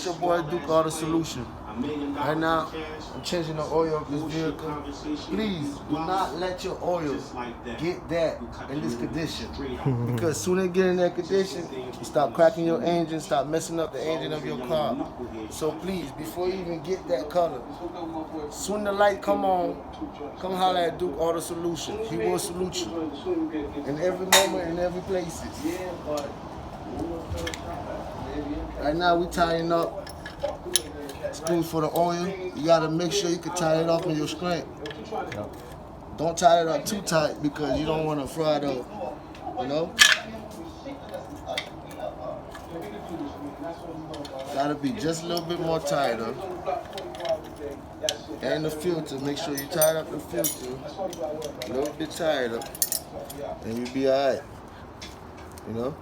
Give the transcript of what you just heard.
It's your boy Duke Auto Solution. Right now, I'm changing the oil of this vehicle. Please do not let your oil get that in this condition. Because soon as it get in that condition, you start cracking your engine, start messing up the engine of your car. So please, before you even get that color, soon the light come on, come holler at Duke Auto Solution. He will salute you in every moment, in every place. Right now we tying up screws for the oil. You gotta make sure you can tie it off in your scrape. Don't tie it up too tight because you don't want to fry it up, you know? Gotta be just a little bit more tighter. And the filter, make sure you tie up the filter a little bit tighter and you'll be alright, you know?